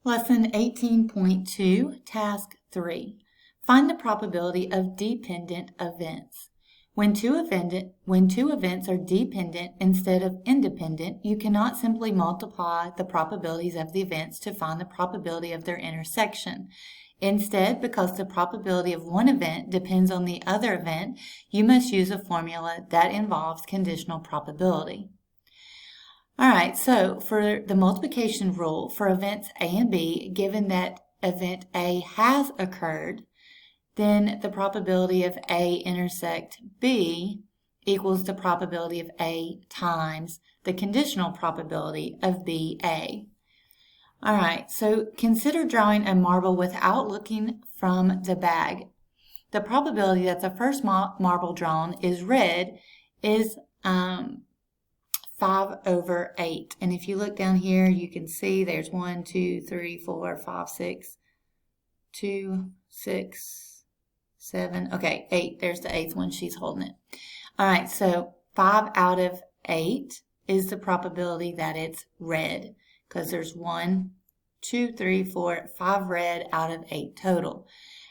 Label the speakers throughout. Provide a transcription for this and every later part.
Speaker 1: Lesson 18.2, Task 3. Find the probability of dependent events. When two events are dependent instead of independent, you cannot simply multiply the probabilities of the events to find the probability of their intersection. Instead, because the probability of one event depends on the other event, you must use a formula that involves conditional probability. All right, so for the multiplication rule for events A and B, given that event A has occurred, then the probability of A intersect B equals the probability of A times the conditional probability of BA. All right, so consider drawing a marble without looking from the bag. The probability that the first marble drawn is red is 5/8. And if you look down here, you can see there's 1, 2, 3, 4, 5, 6, 2, 6, 7, okay, 8. There's the 8th one. She's holding it. All right, so 5/8 is the probability that it's red because there's 1, 2, 3, 4, 5 red out of 8 total.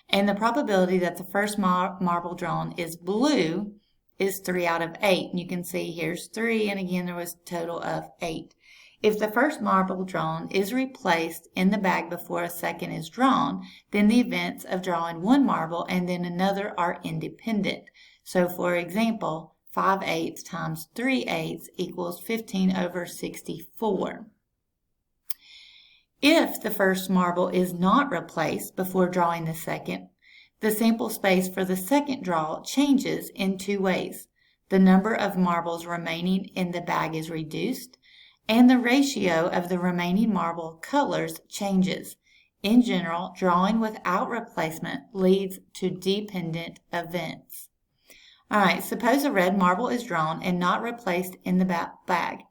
Speaker 1: And the probability that the first marble drawn is blue is 3/8. And you can see here's 3, and again there was a total of 8. If the first marble drawn is replaced in the bag before a second is drawn, then the events of drawing one marble and then another are independent. So for example, 5/8 times 3/8 equals 15/64. If the first marble is not replaced before drawing the second, the sample space for the second draw changes in two ways. The number of marbles remaining in the bag is reduced, and the ratio of the remaining marble colors changes. In general, drawing without replacement leads to dependent events. All right, suppose a red marble is drawn and not replaced in the bag.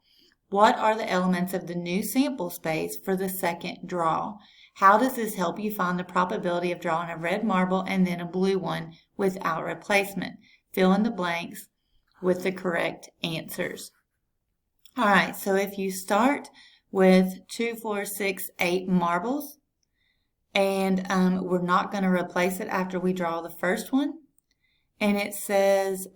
Speaker 1: What are the elements of the new sample space for the second draw? How does this help you find the probability of drawing a red marble and then a blue one without replacement? Fill in the blanks with the correct answers. All right, so if you start with 2, 4, 6, 8 marbles, and we're not going to replace it after we draw the first one, and it says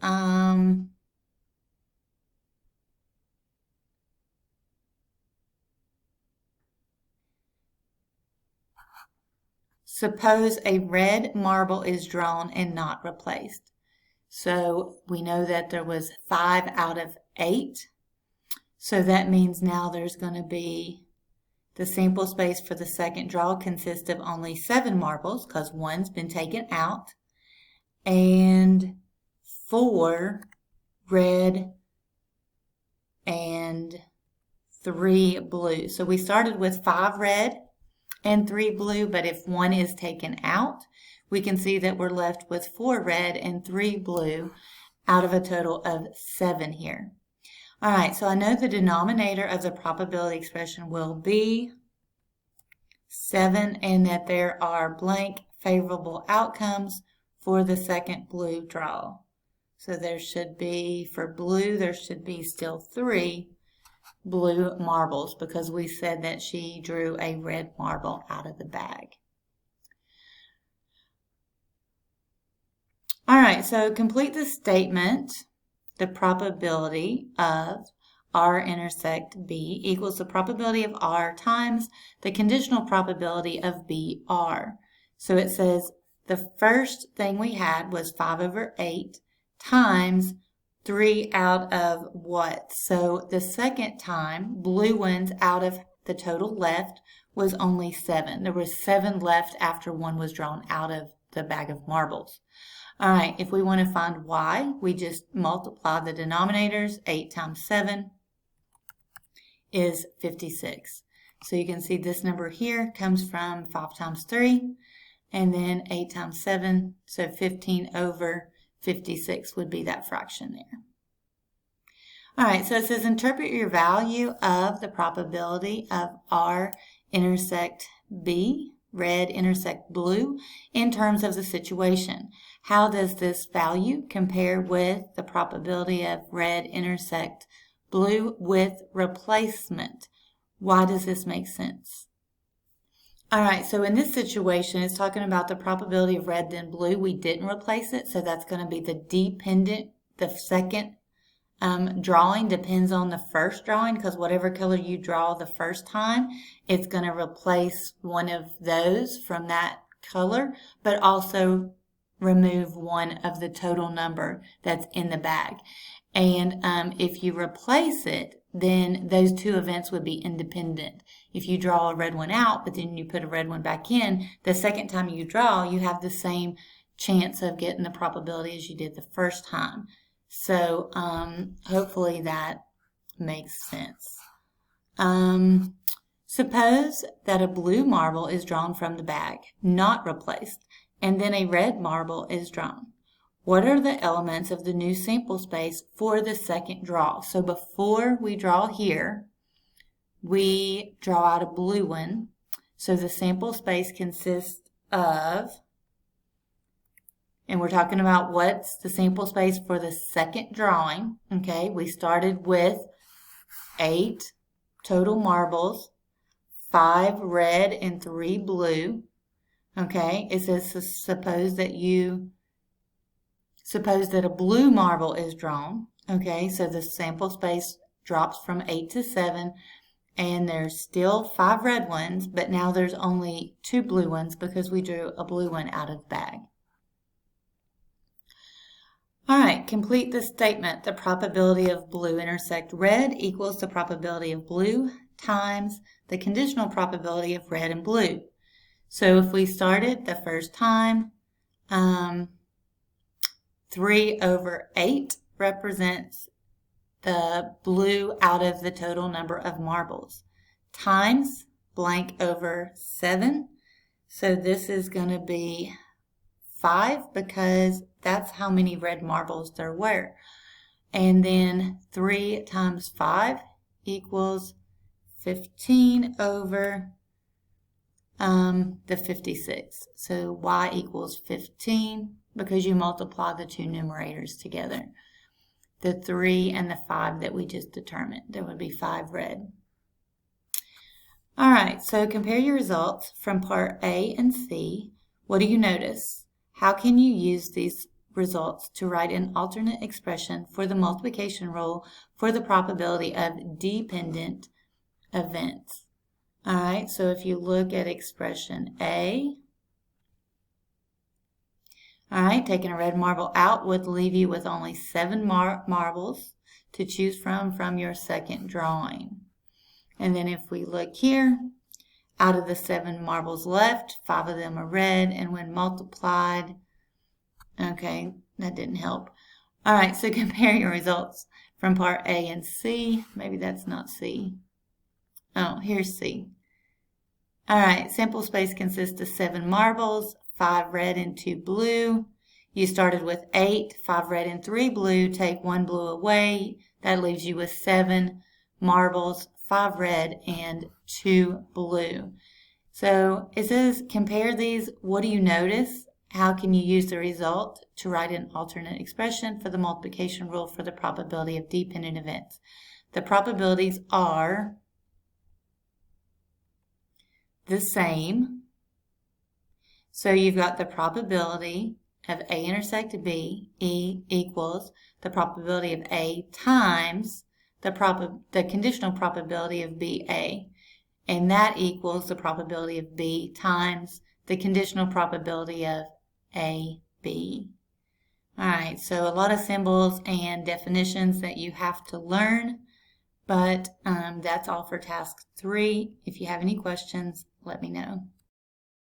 Speaker 1: suppose a red marble is drawn and not replaced. So we know that there was 5/8. So that means now there's going to be the sample space for the second draw consists of only 7 marbles because one's been taken out, and 4 red and 3 blue. So we started with 5 red and 3 blue, but if one is taken out, we can see that we're left with 4 red and 3 blue out of a total of 7 here. All right, so I know the denominator of the probability expression will be 7 and that there are blank favorable outcomes for the second blue draw. So there should be, for blue, there should be still 3 blue marbles because we said that she drew a red marble out of the bag. All right, so complete the statement. The probability of R intersect B equals the probability of R times the conditional probability of BR. So it says the first thing we had was 5/8 times 3 out of what? So the second time, blue ones out of the total left was only 7. There was 7 left after one was drawn out of the bag of marbles. All right, if we want to find y, we just multiply the denominators. 8 times 7 is 56. So you can see this number here comes from 5 times 3, and then 8 times 7, so 15/56 would be that fraction there. All right, so it says interpret your value of the probability of R intersect B, red intersect blue, in terms of the situation. How does this value compare with the probability of red intersect blue with replacement? Why does this make sense? All right, so in this situation, it's talking about the probability of red then blue. We didn't replace it, so that's going to be the dependent. The second drawing depends on the first drawing, because whatever color you draw the first time, it's going to replace one of those from that color, but also remove one of the total number that's in the bag. And if you replace it, then those two events would be independent. If you draw a red one out, but then you put a red one back in, the second time you draw, you have the same chance of getting the probability as you did the first time. So hopefully that makes sense. Suppose that a blue marble is drawn from the bag, not replaced, and then a red marble is drawn. What are the elements of the new sample space for the second draw? So before we draw here, we draw out a blue one. So the sample space consists of, and we're talking about what's the sample space for the second drawing. Okay, we started with 8 total marbles, 5 red and 3 blue. Okay, it says suppose that a blue marble is drawn. Okay, so the sample space drops from 8 to 7, and there's still 5 red ones, but now there's only 2 blue ones because we drew a blue one out of the bag. All right, complete the statement. The probability of blue intersect red equals the probability of blue times the conditional probability of red and blue. So if we started the first time, 3 over 8 represents the blue out of the total number of marbles, times blank over 7. So this is going to be 5 because that's how many red marbles there were. And then 3 times 5 equals 15 over the 56. So y equals 15 because you multiply the two numerators together. The 3 and the 5 that we just determined. There would be 5 red. All right, so compare your results from part A and C. What do you notice? How can you use these results to write an alternate expression for the multiplication rule for the probability of dependent events? All right, so if you look at expression A, all right, taking a red marble out would leave you with only 7 marbles to choose from your second drawing. And then if we look here, out of the 7 marbles left, 5 of them are red, and when multiplied, okay, that didn't help. All right, so compare your results from part A and C. Maybe that's not C. Oh, here's C. All right, sample space consists of 7 marbles, 5 red and 2 blue. You started with 8, 5 red and 3 blue. Take 1 blue away. That leaves you with 7 marbles, 5 red and 2 blue. So it says compare these. What do you notice? How can you use the result to write an alternate expression for the multiplication rule for the probability of dependent events? The probabilities are the same. So you've got the probability of A intersect B, E equals the probability of A times the conditional probability of BA. And that equals the probability of B times the conditional probability of AB. All right, so a lot of symbols and definitions that you have to learn, but that's all for task 3. If you have any questions, let me know.